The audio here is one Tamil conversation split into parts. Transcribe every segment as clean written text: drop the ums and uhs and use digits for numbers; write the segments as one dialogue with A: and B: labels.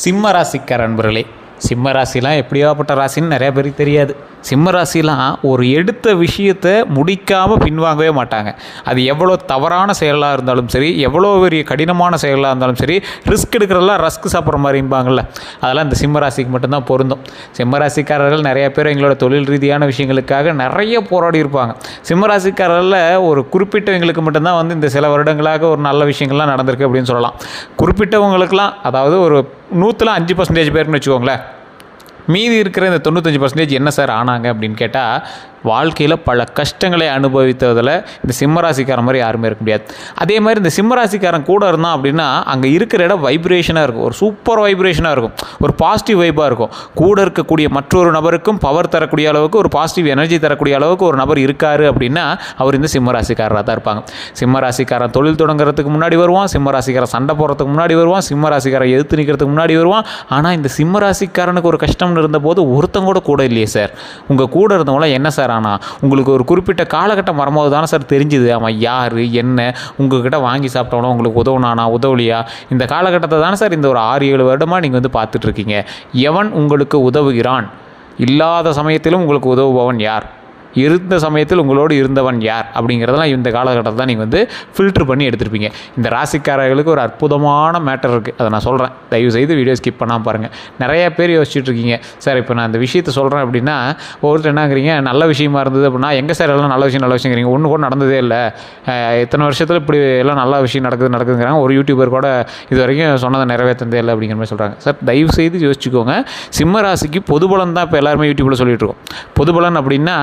A: சிம்ம ராசிக்கார அன்பர்களே, சிம்ம ராசிலாம் எப்படியாப்பட்ட ராசின்னு நிறையா பேருக்கு தெரியாது. சிம்ம ராசிலாம் ஒரு எடுத்த விஷயத்தை முடிக்காமல் பின்வாங்கவே மாட்டாங்க. அது எவ்வளோ தவறான செயலாக இருந்தாலும் சரி, எவ்வளோ பெரிய கடினமான செயலாக இருந்தாலும் சரி, ரிஸ்க் எடுக்கிறதெல்லாம் ரஸ்க் சாப்பிட்ற மாதிரிம்பாங்கள்ல, அதெல்லாம் இந்த சிம்ம ராசிக்கு மட்டும்தான் பொருந்தும். சிம்ம ராசிக்காரர்கள் நிறைய பேர் எங்களோட தொழில் ரீதியான விஷயங்களுக்காக நிறைய போராடி இருப்பாங்க. சிம்ம ராசிக்காரர்களில் ஒரு குறிப்பிட்டவங்களுக்கு மட்டும்தான் இந்த சில வருடங்களாக ஒரு நல்ல விஷயங்கள்லாம் நடந்திருக்கு அப்படின்னு சொல்லலாம். குறிப்பிட்டவங்களுக்கெல்லாம், அதாவது ஒரு 100% பேருன்னு வச்சுக்கோங்களேன். மீதி இருக்கிற இந்த 95% என்ன சார் ஆனாங்க அப்படின்னு கேட்டால், வாழ்க்கையில் பல கஷ்டங்களை அனுபவித்ததில் இந்த சிம்மராசிக்காரன் மாதிரி யாருமே இருக்க முடியாது. அதே மாதிரி இந்த சிம்மராசிக்காரன் கூட இருந்தான் அப்படின்னா அங்கே இருக்கிற இடம் வைப்ரேஷனாக இருக்கும், ஒரு சூப்பர் வைப்ரேஷனாக இருக்கும், ஒரு பாசிட்டிவ் வைப்பாக இருக்கும். கூட இருக்கக்கூடிய மற்றொரு நபருக்கும் பவர் தரக்கூடிய அளவுக்கு, ஒரு பாசிட்டிவ் எனர்ஜி தரக்கூடிய அளவுக்கு ஒரு நபர் இருக்கார் அப்படின்னா அவர் இந்த சிம்மராசிக்காரராக தான் இருப்பாங்க. சிம்மராசிக்காரன் தொழில் தொடங்குறதுக்கு முன்னாடி வருவான், சிம்மராசிக்காரன் சண்டை போடுறதுக்கு முன்னாடி வருவான், சிம்மராசிக்காரன் எதிர்த்து நிற்கிறதுக்கு முன்னாடி வருவான். ஆனால் இந்த சிம்மராசிக்காரனுக்கு ஒரு கஷ்டம்னு இருந்தபோது ஒருத்தங்க கூட இல்லையே சார். உங்கள் கூட இருந்தவங்களாம் என்ன சார் ஆனால் உங்களுக்கு ஒரு குறிப்பிட்ட காலகட்டம் வரும்போது தானே சார் தெரிஞ்சுது அவன் யார் என்ன, உங்கள்கிட்ட வாங்கி சாப்பிட்டவனோ உங்களுக்கு உதவுனானா உதவலையா, இந்த காலகட்டத்தை தானே சார் இந்த ஒரு 6-7 வருடமாக நீங்கள் பார்த்துட்ருக்கீங்க. எவன் உங்களுக்கு உதவுகிறான்? இல்லாத சமயத்திலும் உங்களுக்கு உதவுபவன் யார்? இருந்த சமயத்தில் உங்களோடு இருந்தவன் யார்? அப்படிங்கிறதெல்லாம் இந்த காலகட்டத்தில் தான் நீங்கள் ஃபில்ட்ரு பண்ணி எடுத்துருப்பீங்க. இந்த ராசிக்காரர்களுக்கு ஒரு அற்புதமான மேட்டர் இருக்குது, அதை நான் சொல்கிறேன். தயவுசெய்து வீடியோ ஸ்கிப் பண்ணாமல் பாருங்கள். நிறைய பேர் யோசிச்சுட்ருக்கீங்க, சார் இப்போ நான் இந்த விஷயத்தை சொல்கிறேன் அப்படின்னா ஒருத்தர் என்னங்கிறீங்க, நல்ல விஷயமா இருந்தது அப்படின்னா எங்கே சார் எல்லாம் நல்ல விஷயங்கிறீங்க, ஒன்று கூட நடந்ததே இல்லை, இத்தனை வருஷத்தில் இப்படி எல்லாம் நல்ல விஷயம் நடக்குதுங்கிறாங்க, ஒரு யூடியூபர் கூட இது வரைக்கும் சொன்னதை நிறைவேற்றதே இல்லை அப்படிங்கிற மாதிரி சொல்கிறாங்க. சார் தயவுசெய்து யோசிச்சுக்கோங்க. சிம்ம ராசிக்கு பொதுபலன் தான் இப்போ எல்லாருமே யூடியூப்பில் சொல்லிகிட்டு இருக்கோம். பொதுபலன் அப்படின்னா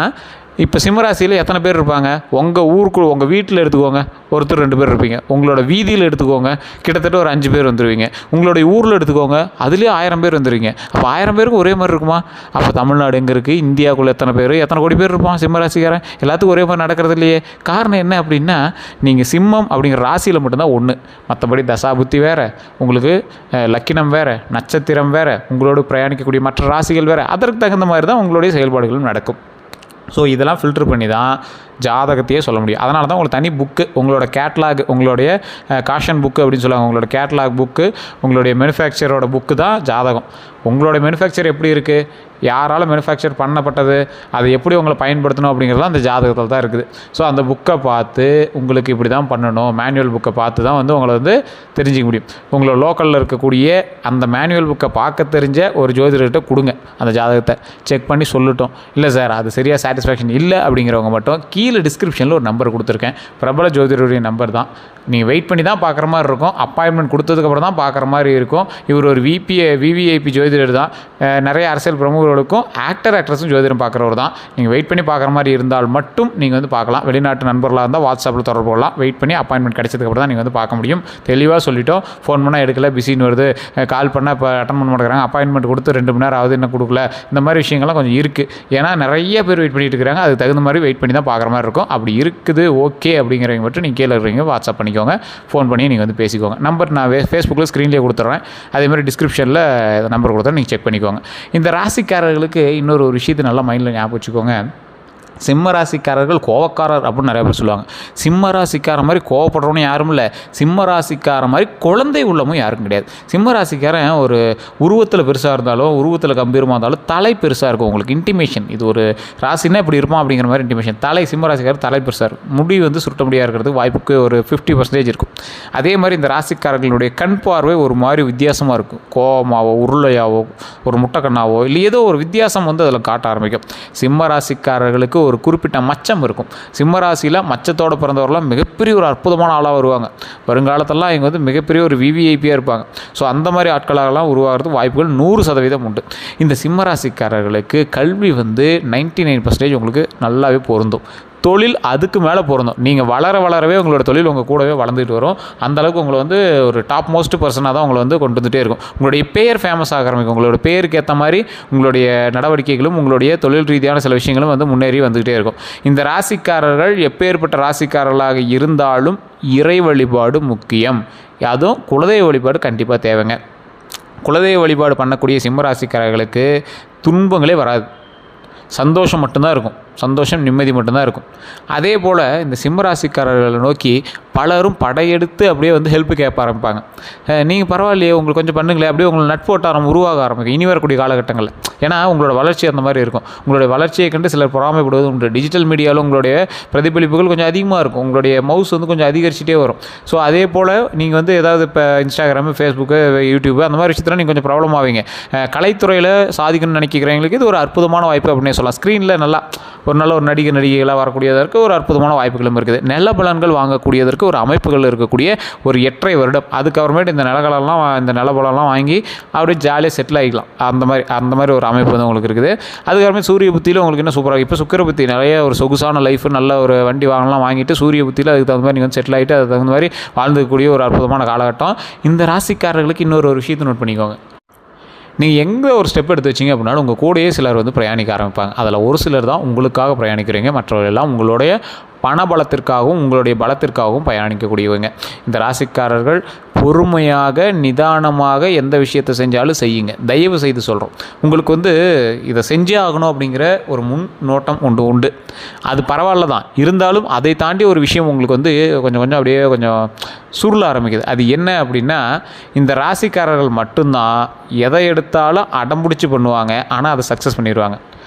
A: இப்போ சிம்மராசியில் எத்தனை பேர் இருப்பாங்க? உங்கள் ஊருக்குள்ள, உங்கள் வீட்டில் எடுத்துக்கோங்க, ஒருத்தர் 2 பேர் இருப்பீங்க. உங்களோட வீதியில் எடுத்துக்கோங்க, கிட்டத்தட்ட ஒரு 5 பேர் வந்துடுவீங்க. உங்களுடைய ஊரில் எடுத்துக்கோங்க, அதுலேயே 1000 பேர் வந்துடுவீங்க. அப்போ 1000 பேருக்கு ஒரே மாதிரி இருக்குமா? அப்போ தமிழ்நாடு எங்கே இருக்குது? இந்தியாவுக்குள்ளே எத்தனை கோடி பேர் இருப்பான் சிம்மராசிக்காரன்? எல்லாத்துக்கும் ஒரே மாதிரி நடக்கிறது இல்லையே. காரணம் என்ன அப்படின்னா, நீங்கள் சிம்மம் அப்படிங்கிற ராசியில் மட்டும்தான் ஒன்று. மற்றபடி தசாபுத்தி வேறு, உங்களுக்கு லக்கினம் வேறு, நட்சத்திரம் வேறு, உங்களோடு பிரயாணிக்கக்கூடிய மற்ற ராசிகள் வேறு. அதற்கு தகுந்த மாதிரி தான் உங்களுடைய செயல்பாடுகளும் நடக்கும். ஸோ இதெல்லாம் ஃபில்ட்ரு பண்ணி தான் ஜாதகத்தையே சொல்ல முடியும். அதனால தான் உங்களுக்கு தனி புக்கு, உங்களோட கேட்லாக், உங்களுடைய காஷன் புக்கு அப்படின்னு சொல்லுவாங்க. உங்களோட கேட்லாக் புக்கு, உங்களுடைய மேனுஃபேக்சரோட புக்கு தான் ஜாதகம். உங்களோட மேனுஃபேக்சர் எப்படி இருக்குது, யாரால் மேனுஃபேக்சர் பண்ணப்பட்டது, அதை எப்படி உங்களை பயன்படுத்தணும் அப்படிங்கிறதுலாம் அந்த ஜாதகத்தில் தான் இருக்குது. ஸோ அந்த புக்கை பார்த்து உங்களுக்கு இப்படி தான் பண்ணணும், மேனுவல் புக்கை பார்த்து தான் உங்களை தெரிஞ்சிக்க முடியும். உங்களோட லோக்கலில் இருக்கக்கூடிய அந்த மேனுவல் புக்கை பார்க்க தெரிஞ்ச ஒரு ஜோதிடர்கிட்ட கொடுங்க, அந்த ஜாதகத்தை செக் பண்ணி சொல்லட்டும். இல்லை சார் அது சரியாக சாட்டிஸ்ஃபேக்ஷன் இல்லை அப்படிங்கிறவங்க மட்டும் கீழே டிஸ்கிரிப்ஷனில் ஒரு நம்பர் கொடுத்துருக்கேன், பிரபல ஜோதிடருடைய நம்பர் தான். நீங்கள் வெயிட் பண்ணி தான் பார்க்குற மாதிரி இருக்கும், அப்பாயின்மெண்ட் கொடுத்ததுக்கப்புறம் தான் பார்க்குற மாதிரி இருக்கும். இவர் ஒரு விவிஐபி ஜோதிடர் தான், நிறைய அரசியல் பிரமுகர்களுக்கும் ஆக்ட்ரஸும் ஜோதிடம் பார்க்குறவர் தான். நீங்கள் வெயிட் பண்ணி பார்க்குற மாதிரி இருந்தால் மட்டும் நீங்கள் பார்க்கலாம். வெளிநாட்டு நண்பர்களாக இருந்தால் வாட்ஸ்அப்பில் தொடர்பு கொள்ளலாம். வெயிட் பண்ணி அப்பாயின்மெண்ட் கிடைச்சதுக்கப்புறம் தான் நீங்கள் பார்க்க முடியும். தெளிவாக சொல்லிட்டோம். ஃபோன் பண்ணால் எடுக்கல, பிஸின்னு வருது, கால் பண்ணால் இப்போ அட்டன் பண்ண மாட்டேங்கிறாங்க, அப்பாயின்மெண்ட் கொடுத்து 2 மணி நேரம் ஆகுது இன்னும் கொடுக்கல, இந்த மாதிரி விஷயங்கள்லாம் கொஞ்சம் இருக்குது. ஏன்னா நிறைய பேர் வெயிட் பண்ணிட்டு இருக்கிறாங்க, அதுக்கு தகுந்த மாதிரி வெயிட் பண்ணி தான் பார்க்குற மாதிரி இருக்கும். அப்படி இருக்குது ஓகே அப்படிங்கிறவங்க மட்டும் நீங்கள் கீழே இருக்கிறீங்க வாட்ஸ்அப் பண்ணிக்கோங்க, ஃபோன் பண்ணி நீங்கள் பேசிக்கோங்க. நம்பர் நான் ஃபேஸ்புக்கில் ஸ்க்ரீன்லேயே கொடுத்துட்றேன், அதேமாதிரி டிஸ்கிரிப்ஷனில் நம்பர் கொடுத்தா நீங்கள் செக் பண்ணிக்கோங்க. இந்த ராசிக்காரர்களுக்கு இன்னொரு விஷயத்தை நல்லா மைண்டில் ஞாபகம் வச்சுக்கோங்க. சிம்ம ராசிக்காரர்கள் கோவக்காரர் அப்படின்னு நிறைய பேர் சொல்லுவாங்க. சிம்ம ராசிக்கார மாதிரி கோவப்படுறவனு யாரும் இல்லை, சிம்ம ராசிக்கார மாதிரி குழந்தை உள்ளமும் யாருக்கும் கிடையாது. சிம்ம ராசிக்காரன் ஒரு உருவத்தில் பெருசாக இருந்தாலும், உருவத்தில் கம்பீரமாக இருந்தாலும், தலை பெருசாக இருக்கும். உங்களுக்கு இன்டிமேஷன், இது ஒரு ராசினா இப்படி இருப்பான் அப்படிங்கிற மாதிரி இன்டிமேஷன். சிம்ம ராசிக்காரர் தலை பெருசாக இருக்கும், முடி சுருட்ட முடியாக இருக்கிறதுக்கு வாய்ப்புக்கு ஒரு 50% இருக்கும். அதே மாதிரி இந்த ராசிக்காரர்களுடைய கண் பார்வை ஒரு மாதிரி வித்தியாசமாக இருக்கும். கோவமாவோ, உருளையாவோ, ஒரு முட்டைக்கண்ணாவோ, இல்லை ஏதோ ஒரு வித்தியாசம் அதில் காட்ட ஆரம்பிக்கும். சிம்ம ராசிக்காரர்களுக்கு ஒரு குறிப்பிட்ட மச்சம் இருக்கும். சிம்மராசியில் மச்சத்தோடு பிறந்தவர்களாம் மிகப்பெரிய ஒரு அற்புதமான ஆளாக வருவாங்க. வருங்காலத்தெல்லாம் இவங்க மிகப்பெரிய ஒரு விவிஐபியாக இருப்பாங்க. ஸோ அந்த மாதிரி ஆட்களாகலாம் உருவாகிறது வாய்ப்புகள் 100% உண்டு. இந்த சிம்மராசிக்காரர்களுக்கு கல்வி 99% உங்களுக்கு நல்லாவே பொருந்தும். தொழில் அதுக்கு மேலே பொருந்தும். நீங்கள் வளரவே உங்களோட தொழில் உங்கள் கூடவே வளர்ந்துட்டு வரும். அந்தளவுக்கு உங்களை ஒரு டாப் மோஸ்ட் பர்சனாக தான் உங்களை கொண்டு வந்துகிட்டே இருக்கும். உங்களுடைய பேர் ஃபேமஸ் ஆக ஆரம்பிக்கும். உங்களோட பேருக்கு ஏற்ற மாதிரி உங்களுடைய நடவடிக்கைகளும் உங்களுடைய தொழில் ரீதியான சில விஷயங்களும் முன்னேறி வந்துக்கிட்டே இருக்கும். இந்த ராசிக்காரர்கள் எப்பேற்பட்ட ராசிக்காரர்களாக இருந்தாலும் இறை வழிபாடு முக்கியம். அதுவும் குலதெய்வ வழிபாடு கண்டிப்பாக தேவைங்க. குலதெய்வ வழிபாடு பண்ணக்கூடிய சிம்மராசிக்காரர்களுக்கு துன்பங்களே வராது, சந்தோஷம் மட்டும்தான் இருக்கும். சந்தோஷம், நிம்மதி மட்டும்தான் இருக்கும். அதே போல் இந்த சிம்மராசிக்காரர்களை நோக்கி பலரும் படையெடுத்து அப்படியே வந்து ஹெல்ப் கேட்க ஆரம்பிப்பாங்க. நீங்கள் பரவாயில்லையே, உங்களுக்கு கொஞ்சம் பண்ணுங்களேன், அப்படியே உங்களை நட்போட்டாரம் உருவாக ஆரம்பிக்கும் இனி வரக்கூடிய காலகட்டங்களில். ஏன்னா உங்களோட வளர்ச்சி அந்த மாதிரி இருக்கும். உங்களுடைய வளர்ச்சியை கண்டு சிலர் பொறாமைப்படுவது உண்டு. டிஜிட்டல் மீடியாவில் உங்களுடைய பிரதிபலிப்புகள் கொஞ்சம் அதிகமாக இருக்கும். உங்களுடைய மவுஸ் வந்து கொஞ்சம் அதிகரிச்சுட்டே வரும். ஸோ அதே போல் நீங்கள் வந்து ஏதாவது இப்போ இன்ஸ்டாகிராமு, ஃபேஸ்புக்கு, யூடியூப்பு அந்த மாதிரி விஷயத்தில் நீங்கள் கொஞ்சம் ப்ராப்ளம் ஆவீங்க. கலைத்துறையில் சாதிக்கணும்னு நினைக்கிறவங்களுக்கு இது ஒரு அற்புதமான வாய்ப்பு அப்படின்னே சொல்லலாம். ஸ்க்ரீனில் நல்ல ஒரு நடிகைகளாக வரக்கூடியதற்கு ஒரு அற்புதமான வாய்ப்புகளும் இருக்குது. நல்ல பலன்கள் வாங்கக்கூடியதற்கு ஒரு அமைப்புகள் இருக்கக்கூடிய ஒரு 8.5 வருடம். அதுக்கப்புறமேட்டு இந்த நிலபலம்லாம் வாங்கி அப்படியே ஜாலியாக செட்டில் ஆகிக்கலாம். அந்த மாதிரி ஒரு அமைப்பு வந்து உங்களுக்கு இருக்குது. அதுக்கப்புறமே சூரிய புத்தியில் உங்களுக்கு என்ன சூப்பராக இப்போ சுக்கிர புத்தி நிறைய ஒரு சொகுசான லைஃப், நல்ல ஒரு வண்டி வாங்கலாம் வாங்கிட்டு சூரிய புத்தியில் அதுக்கு தகுந்த மாதிரி நீங்கள் வந்து செட்டில் ஆகிட்டு அதுக்கு தகுந்த மாதிரி வாழ்ந்துக்கூடிய ஒரு அற்புதமான காலகட்டம். இந்த ராசிக்காரர்களுக்கு இன்னொரு விஷயத்தை நோட் பண்ணிக்கோங்க. நீங்கள் எங்கே ஒரு ஸ்டெப் எடுத்து வச்சிங்க அப்படின்னாலும் உங்கள் கூடயே சிலர் வந்து பிரயாணிக்க ஆரம்பிப்பாங்க. அதில் ஒரு சிலர் தான் உங்களுக்காக பிரயாணிக்கிறீங்க, மற்றவர்கள் எல்லாம் உங்களுடைய பணபலத்திற்காகவும் உங்களுடைய பலத்திற்காகவும் பயணிக்கக்கூடியவங்க. இந்த ராசிக்காரர்கள் பொறுமையாக நிதானமாக எந்த விஷயத்தை செஞ்சாலும் செய்யுங்க. தயவு செய்து சொல்கிறோம், உங்களுக்கு வந்து இதை செஞ்சே ஆகணும் அப்படிங்கிற ஒரு முன் நோட்டம் உண்டு. அது பரவாயில்ல தான், இருந்தாலும் அதை தாண்டி ஒரு விஷயம் உங்களுக்கு வந்து கொஞ்சம் அப்படியே கொஞ்சம் சுருள ஆரம்பிக்குது. அது என்ன அப்படின்னா, இந்த ராசிக்காரர்கள் மட்டும்தான் எதை எடுத்தாலும் அடம்பிடிச்சு பண்ணுவாங்க, ஆனால் அதை சக்ஸஸ் பண்ணிடுவாங்க.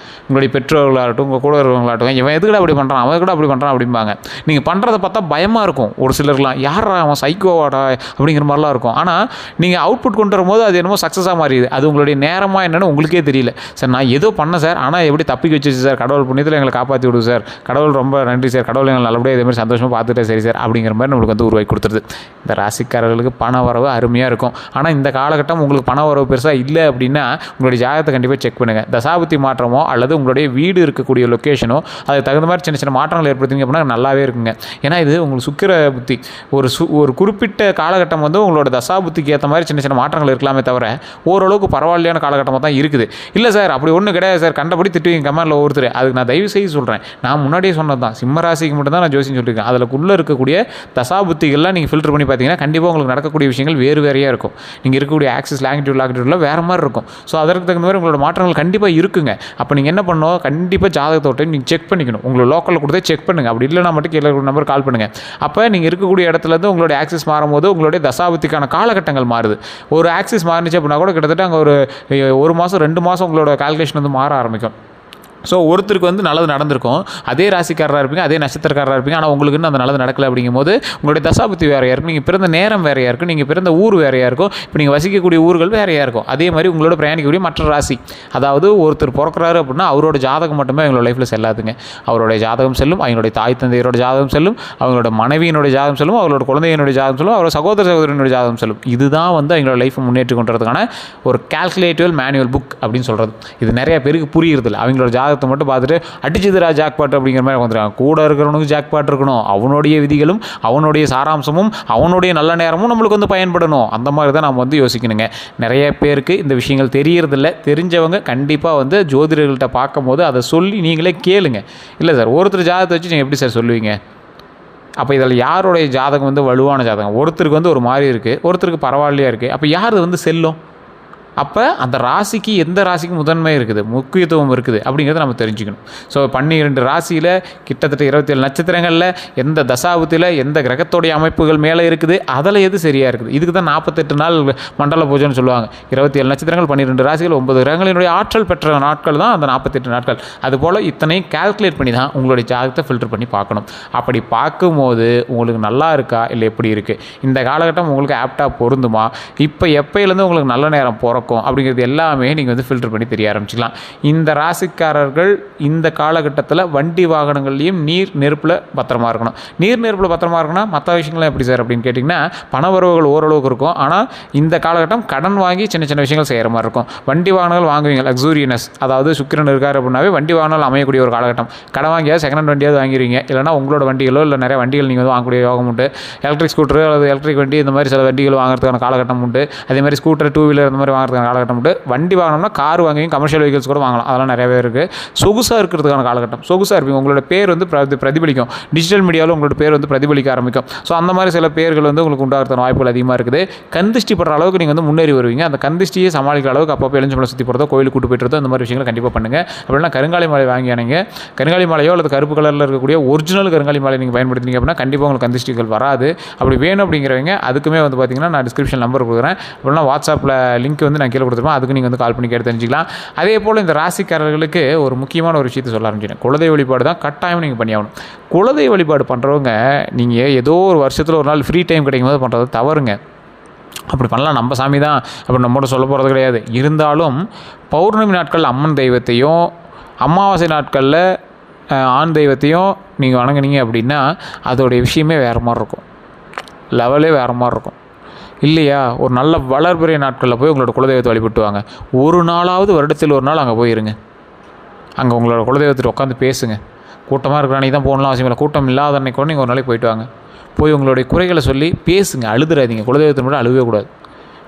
A: உங்களுடைய பெற்றோர்களாகட்டும், உங்கள் கூட இருக்கிறவங்களாகட்டும், இவன் எதுக்கூட அப்படி பண்ணுறான், அவன் கூட அப்படி பண்ணுறான் அப்படிம்பாங்க. நீங்கள் பண்ணுறதை பார்த்தா பயமாக இருக்கும். ஒரு சிலர்லாம் யாரா அவன் சைக்கோவாடா அப்படிங்கிற மாதிரிலாம் இருக்கும். ஆனால் நீங்கள் அவுட்புட் கொண்டு வரும்போது அது என்னமோ சக்ஸஸாக மாறிடுது. அது உங்களுடைய நேரமாக என்னென்னு உங்களுக்கே தெரியல. சார் நான் ஏதோ பண்ணேன் சார், ஆனால் எப்படி தப்பிக்க வச்சிச்சு சார், கடவுள் புண்ணியத்தில் எங்களை காப்பாற்றி விடுது சார், கடவுள் ரொம்ப நன்றி சார், கடவுள் எங்களை நல்லபடியாக இதேமாதிரி சந்தோஷமாக பார்த்துட்டே சரி சார் அப்படிங்கிற மாதிரி நம்மளுக்கு வந்து உருவாக்கி கொடுத்துருது. இந்த ராசிக்காரர்களுக்கு பண வரவு அருமையாக இருக்கும். ஆனால் இந்த காலகட்டம் உங்களுக்கு பண வரவு பெருசாக இல்லை அப்படின்னா உங்களுடைய ஜாதகத்தை கண்டிப்பாக செக் பண்ணுங்கள். தசாபுத்தி மாற்றமோ அல்லது உங்களுடைய வீடு இருக்கக்கூடிய லொக்கேஷனோ அதுக்கு தகுந்த மாதிரி சின்ன மாற்றங்கள் ஏற்படுத்திங்க அப்படின்னா நல்லாவே இருக்குங்க. ஏன்னா இது உங்களுக்கு சுக்கிர புத்தி ஒரு குறிப்பிட்ட காலகட்டம் வந்து உங்களோட தசாபுத்திக்கு ஏற்ற மாதிரி சின்ன மாற்றங்கள் இருக்கலாமே தவிர ஓரளவுக்கு பரவாயில்லையான காலகட்டமாக தான் இருக்குது. இல்லை சார் அப்படி ஒன்றும் கிடையாது சார், கண்டபடி திட்டுவீங்க கமெண்டில் ஒருத்தர். அதுக்கு நான் தயவு செய்து சொல்கிறேன், நான் முன்னாடியே சொன்னது தான், சிம்மராசிக்கு மட்டும் தான் நான் ஜோசியம் சொல்லியிருக்கேன். அதுக்குள்ளே இருக்கக்கூடிய தசாபுத்திகள்லாம் நீங்கள் ஃபில்டர் பண்ணி பார்த்தீங்கன்னா கண்டிப்பாக உங்களுக்கு நடக்கக்கூடிய விஷயங்கள் வேறையாக இருக்கும். நீங்கள் இருக்கக்கூடிய ஆக்சிஸ் லாங்கிடியூடில் வேறு மாதிரி இருக்கும். ஸோ அதற்கு தகுந்த மாதிரி உங்களோட மாற்றங்கள் கண்டிப்பாக இருக்குங்க. அப்போ நீங்கள் என்ன பண்ணணும், கண்டிப்பாக ஜாதகத்தோட நீங்கள் செக் பண்ணிக்கணும். உங்களோட லோக்கலில் கொடுத்தே செக் பண்ணுங்கள். அப்படி இல்லைனா மட்டும் கீழே நம்பர் கால் பண்ணுங்கள். அப்போ நீங்கள் இருக்கக்கூடிய இடத்துலேருந்து உங்களுடைய ஆக்சிஸ் மாறும்போது உங்களுடைய தசாபுத்திக்கான காலகட்டங்கள் மாறுது. ஒரு ஆக்சிஸ் மாறிச்சு அப்படின்னா கூட கிட்டத்தட்ட அங்கே ஒரு மாதம் 2 மாதம் உங்களோட கால்குலேஷன் வந்து மாற ஆரம்பிக்கும். ஸோ ஒருத்தருக்கு வந்து நல்லது நடந்திருக்கும், அதே ராசிக்காரராக இருப்பீங்க, அதே நட்சத்திரக்காரராக இருப்பீங்க, ஆனால் உங்களுக்கு இன்னும் அந்த நல்லது நடக்கலை. அப்படிங்கும்போது உங்களுடைய தசாபுத்தி வேறையாக இருக்கும், நீங்கள் பிறந்த நேரம் வேறையாக இருக்கும், நீங்கள் பிறந்த ஊர் வேறையாக இருக்கும், இப்போ நீங்கள் வசிக்கக்கூடிய ஊர்கள் வேறையாக இருக்கும். அதே மாதிரி உங்களோட பிரயாணிக்கக்கூடிய மற்ற ராசி, அதாவது ஒருத்தர் பிறக்கிறாரு அப்படின்னா அவரோட ஜாதகம் மட்டுமே அவங்களோட லைஃப்பில் செல்லாதுங்க. அவருடைய ஜாதகம் செல்லும், அவங்களுடைய தாய் தந்தையரோட ஜாதகம் செல்லும், அவங்களோட மனைவியினுடைய ஜாதகம் செல்லும், அவங்களோட குழந்தையினுடைய ஜாதகம் செல்லும், அவரோட சகோதரனுடைய ஜாதகம் செல்லும். இதுதான் வந்து அவங்களோட லைஃப்பை முன்னேற்றி கொண்டுறதுக்கான ஒரு கால்குலேட்டிவ் மேனுவல் புக் அப்படின்னு சொல்கிறது. இது நிறைய பேருக்கு புரியுறதில்ல. அவங்களோட ஜாதகத்தை மட்டும் பார்த்துட்டு அடிச்சுதுரா ஜாக்பாட் அப்படிங்கிற மாதிரி வந்துருக்காங்க. கூட இருக்கிறவனுக்கு ஜாக்பாட் இருக்கணும், அவனுடைய விதிகளும் அவனுடைய சாராம்சமும் அவனுடைய நல்ல நேரமும் நம்மளுக்கு வந்து பயன்படணும். அந்த மாதிரி தான் நம்ம வந்து யோசிக்கணுங்க. நிறைய பேருக்கு இந்த விஷயங்கள் தெரியறதில்ல. தெரிஞ்சவங்க கண்டிப்பாக வந்து ஜோதிடர்கள்ட்ட பார்க்கும்போது அதை சொல்லி நீங்களே கேளுங்க. இல்லை சார் ஒருத்தர் ஜாதகத்தை வச்சு நீங்கள் எப்படி சார் சொல்லுவீங்க? அப்போ இதில் யாருடைய ஜாதகம் வந்து வலுவான ஜாதகம்? ஒருத்தருக்கு வந்து ஒரு மாதிரி இருக்குது, ஒருத்தருக்கு பரவாயில்லையா இருக்குது. அப்போ யார் வந்து செல்லும்? அப்போ அந்த ராசிக்கு எந்த ராசிக்கு முதன்மை இருக்குது, முக்கியத்துவம் இருக்குது அப்படிங்கிறத நம்ம தெரிஞ்சுக்கணும். ஸோ 12 ராசியில் கிட்டத்தட்ட 27 நட்சத்திரங்களில் எந்த தசாபுத்தியில் எந்த கிரகத்தோடைய அமைப்புகள் மேலே இருக்குது, அதில் எது சரியாக இருக்குது. இதுக்கு தான் 48 நாள் மண்டல பூஜைன்னு சொல்லுவாங்க. 27 நட்சத்திரங்கள் 12 ராசிகள் 9 கிரகங்களினுடைய ஆற்றல் பெற்ற நாட்கள் தான் அந்த 48 நாட்கள். அதுபோல் இத்தனை கால்குலேட் பண்ணி தான் உங்களுடைய ஜாதகத்தை ஃபில்டர் பண்ணி பார்க்கணும். அப்படி பார்க்கும்போது உங்களுக்கு நல்லா இருக்கா இல்லை எப்படி இருக்குது, இந்த காலகட்டம் உங்களுக்கு ஆப்டாக பொருந்துமா, இப்போ எப்போயிலேருந்து உங்களுக்கு நல்ல நேரம் பிறக்கும் அப்படிங்கிறது எல்லாமே நீங்கள் வந்து ஃபில்டர் பண்ணி தெரிய ஆரம்பிச்சிக்கலாம். இந்த ராசிக்காரர்கள் இந்த காலகட்டத்தில் வண்டி வாகனங்கள்லையும் நீர் நெருப்பில் பத்திரமா இருக்கணும். நீர் நெருப்பில் பத்திரமா இருக்கணும்னா மற்ற விஷயங்கள்லாம் எப்படி சார் அப்படின்னு கேட்டிங்கன்னா, பணவரவுகள் ஓரளவுக்கு இருக்கும். ஆனால் இந்த காலகட்டம் கடன் வாங்கி சின்ன விஷயங்கள் செய்கிற மாதிரி இருக்கும். வண்டி வாகனங்கள் வாங்குவீங்க, லக்ஸூரியனஸ், அதாவது சுக்கிரன் இருக்கார் அப்படின்னாவே வண்டி வாகனங்கள் அமையக்கூடிய ஒரு காலகட்டம். கடன் வாங்கியாவது செகண்ட் ஹேண்ட் வண்டியாவது வாங்கிடுவீங்க. இல்லைனா உங்களோட வண்டிகளோ இல்லை நிறைய வண்டிகள் நீங்கள் வந்து வாங்கக்கூடிய யோகம் உண்டு. எலக்ட்ரிக் ஸ்கூட்டரு அல்லது எலக்ட்ரிக் வண்டி இந்த மாதிரி சில வண்டிகள் வாங்குறதுக்கான காலகட்டம் உண்டு. அதே மாதிரி ஸ்கூட்டர் 2 வீலர் இந்த மாதிரி வாங்குறதுக்கான இருக்கிறதுக்கான காலகட்டம் உண்டு. வண்டி வாங்கினோம்னா கார் வாங்குவீங்க, கமர்ஷியல் வெஹிக்கிள்ஸ் கூட வாங்கலாம், அதெல்லாம் நிறையவே இருக்குது. சொகுசாக இருக்கிறதுக்கான காலகட்டம், சொகுசாக இருப்பீங்க, உங்களோட பேர் வந்து பிரதிபலிக்கும், டிஜிட்டல் மீடியாவில் உங்களோட பேர் வந்து பிரதிபலிக்க ஆரம்பிக்கும். ஸோ அந்த மாதிரி சில பேர்கள் வந்து உங்களுக்கு உண்டாகிறதுக்கான வாய்ப்புகள் அதிகமாக இருக்குது. கந்திஷ்டி படுற அளவுக்கு நீங்கள் வந்து முன்னேறி வருவீங்க. அந்த கந்திஷ்டியை சமாளிக்கிற அளவுக்கு அப்பப்போ எலுமிச்சம்பழம் சுற்றி போகிறதோ, கோயிலுக்கு கூட்டு போய்ட்டு அந்த மாதிரி விஷயங்களை கண்டிப்பாக பண்ணுங்கள். அப்படின்னா கருங்காலி மாலை வாங்கி அணைங்க. கருங்காலி மாலையோ அல்லது கருப்பு கலரில் இருக்கக்கூடிய ஒரிஜினல் கருங்காலி மாலை நீங்கள் பயன்படுத்தினீங்க அப்படின்னா கண்டிப்பாக உங்களுக்கு கந்திஷ்டிகள் வராது. அப்படி வேணும் அப்படிங்கிறவங்க அதுக்குமே வந்து பார்த்தீங்கன்னா நான் டிஸ்கிரிப்ஷன் நம்பர் கொடுக்குறேன், அப்படின்னா வாட்ஸ்அப்பில் லிங்க் வந்து நான் கீழே கொடுத்துருப்பேன், அதுக்கு நீங்கள் வந்து கால் பண்ணி கேட்டு தெரிஞ்சிக்கலாம். அதே போல் இந்த ராசிக்காரர்களுக்கு ஒரு முக்கியமான ஒரு விஷயத்தை சொல்ல ஆரம்பிச்சிட்டேன். குலதெய்வ வழிபாடு தான் கட்டாயம் நீங்கள் பண்ணி ஆகணும். குலதெய்வ வழிபாடு பண்ணுறவங்க நீங்கள் ஏதோ ஒரு வருஷத்தில் ஒரு நாள் ஃப்ரீ டைம் கிடைக்கும் போது பண்ணுறது தவறுங்க. அப்படி பண்ணலாம், நம்ம சாமி தான் அப்படி நம்மளோட சொல்ல போகிறது கிடையாது. இருந்தாலும் பௌர்ணமி நாட்களில் அம்மன் தெய்வத்தையும், அமாவாசை நாட்களில் ஆண் தெய்வத்தையும் நீங்கள் வணங்குனீங்க அப்படின்னா அதோடைய விஷயமே வேறு மாதிரி இருக்கும், லெவலே வேறு மாதிரி இருக்கும் இல்லையா? ஒரு நல்ல வளர்பிறை நாட்களில் போய் உங்களோட குலதெய்வத்தை வழிபட்டு வாங்க. ஒரு நாளாவது வருடத்தில் ஒரு நாள் அங்கே போயிருங்க. அங்கே உங்களோட குலதெய்வத்தை உட்காந்து பேசுங்க. கூட்டமாக இருக்கிற அன்றைக்கி தான் போகணும்லாம் அவசியம் இல்லை, கூட்டம் இல்லாத அன்றைக்கி கூட நீங்கள் ஒரு நாளைக்கு போயிட்டு வாங்க. போய் உங்களுடைய குறைகளை சொல்லி பேசுங்க, அழுதுறாதீங்க. குலதெய்வத்தை மட்டும் அழுவே கூடாது,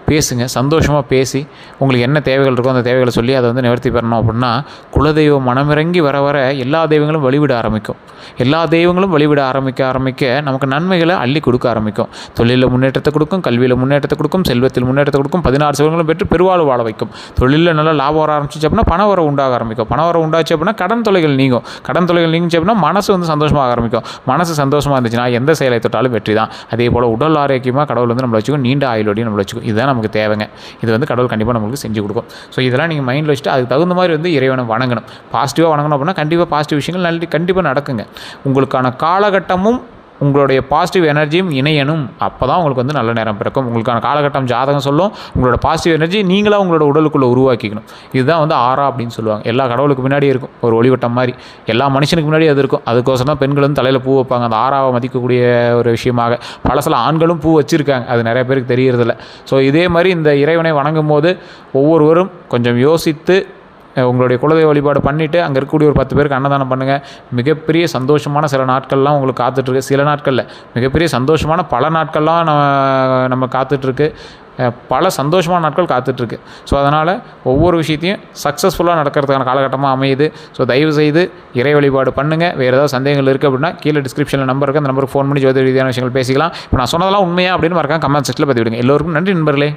A: பேசுங்க. சந்தோஷமாக பேசி உங்களுக்கு என்ன தேவைகள் இருக்கோ அந்த தேவைகளை சொல்லி அதை வந்து நிவர்த்தி பெறணும். அப்படின்னா குலதெய்வம் மனமிறங்கி வர வர எல்லா தெய்வங்களும் வழிவிட ஆரம்பிக்கும். எல்லா தெய்வங்களும் வழிவிட ஆரம்பிக்க நமக்கு நன்மைகளை அள்ளி கொடுக்க ஆரம்பிக்கும். தொழிலில் முன்னேற்றத்தை கொடுக்கும், கல்வியில் முன்னேற்றத்தை கொடுக்கும், செல்வத்தில் முன்னேற்றத்தை கொடுக்கும், 16 செல்வங்களும் பெற்று பெருவாழ்வு வாழ வைக்கும். தொழிலில் நல்லா லாபம் வர ஆரம்பிச்சு அப்படின்னா பண வர உண்டாக ஆரம்பிக்கும். பண வர உண்டாச்சு அப்படின்னா கடன் தொலைகள் நீங்கும். கடன் தொலைகள் நீங்கிச்சு அப்படின்னா மனசு வந்து சந்தோஷமாக ஆரம்பிக்கும். மனசு சந்தோஷமாக இருந்துச்சுன்னா எந்த செயலை தொட்டாலும் வெற்றி தான். அதே போல் உடல் ஆரோக்கியமாக கடவுள் வந்து நம்மளை வச்சுக்கும், நீண்ட ஆயுளோடையும் நம்மளை வச்சுக்கும். இதுதான் நமக்கு தேவைங்க. இது வந்து கடவுள் கண்டிப்பாக நம்மளுக்கு செஞ்சு கொடுக்கும். ஸோ இதெல்லாம் நீங்கள் மைண்டில் வச்சுட்டு அதுக்கு தகுந்த மாதிரி வந்து இறைவனை வணங்கணும். பாசிட்டிவாக வணங்கணும் அப்படின்னா கண்டிப்பாக பாசிட்டிவ் விஷயங்கள் கண்டிப்பாக நடக்குங்க. உங்களுக்கான காலகட்டமும் உங்களுடைய பாசிட்டிவ் எனர்ஜியும் இணையணும். அப்போ தான் உங்களுக்கு வந்து நல்ல நேரம் பிறக்கும். உங்களுக்கான காலகட்டம் ஜாதகம் சொல்லும். உங்களோட பாசிட்டிவ் எனர்ஜி நீங்களாக உங்களோட உடலுக்குள்ளே உருவாக்கிக்கணும். இதுதான் வந்து ஆறா அப்படின்னு சொல்லுவாங்க. எல்லா கடவுளுக்கு முன்னாடி இருக்கும் ஒரு ஒளிவட்டம் மாதிரி, எல்லா மனுஷனுக்கு முன்னாடி அது இருக்கும். அதுக்கோசரம் தான் பெண்கள் வந்து தலையில் பூ வைப்பாங்க, அந்த ஆறாவை மதிக்கக்கூடிய ஒரு விஷயமாக. பல சில ஆண்களும் பூ வச்சுருக்காங்க, அது நிறைய பேருக்கு தெரியறதில்ல. ஸோ இதே மாதிரி இந்த இறைவனை வணங்கும் போது ஒவ்வொருவரும் கொஞ்சம் யோசித்து உங்களுடைய குலதெய்வ வழிபாடு பண்ணிவிட்டு அங்கே இருக்கக்கூடிய ஒரு 10 பேருக்கு அன்னதானம் பண்ணுங்கள். மிகப்பெரிய சந்தோஷமான சில நாட்கள்லாம் உங்களுக்கு காத்துட்ருக்கு. சில நாட்களில் மிகப்பெரிய சந்தோஷமான பல நாட்கள்லாம் நம்ம காத்துட்ருக்கு. பல சந்தோஷமான நாட்கள் காத்துட்ருக்கு. ஸோ அதனால் ஒவ்வொரு விஷயத்தையும் சக்ஸஸ்ஃபுல்லாக நடக்கிறதுக்கான காலகட்டமாக அமையுது. ஸோ தயவுசெய்து இறை வழிபாடு பண்ணுங்கள். வேறு ஏதாவது சந்தேகங்கள் இருக்குது அப்படின்னா கீழே டிஸ்கிரிப்ஷனில் நம்பர் இருக்குது, அந்த நம்பருக்கு ஃபோன் பண்ணி ஜோதிட ரீதியான விஷயங்கள் பேசிக்கலாம். இப்போ நான் சொன்னதெல்லாம் உண்மையா அப்படின்னு மறக்காம கமெண்ட் செக்ஷனில் பதிவிடுங்க. எல்லோருக்கும் நன்றி நண்பர்களே.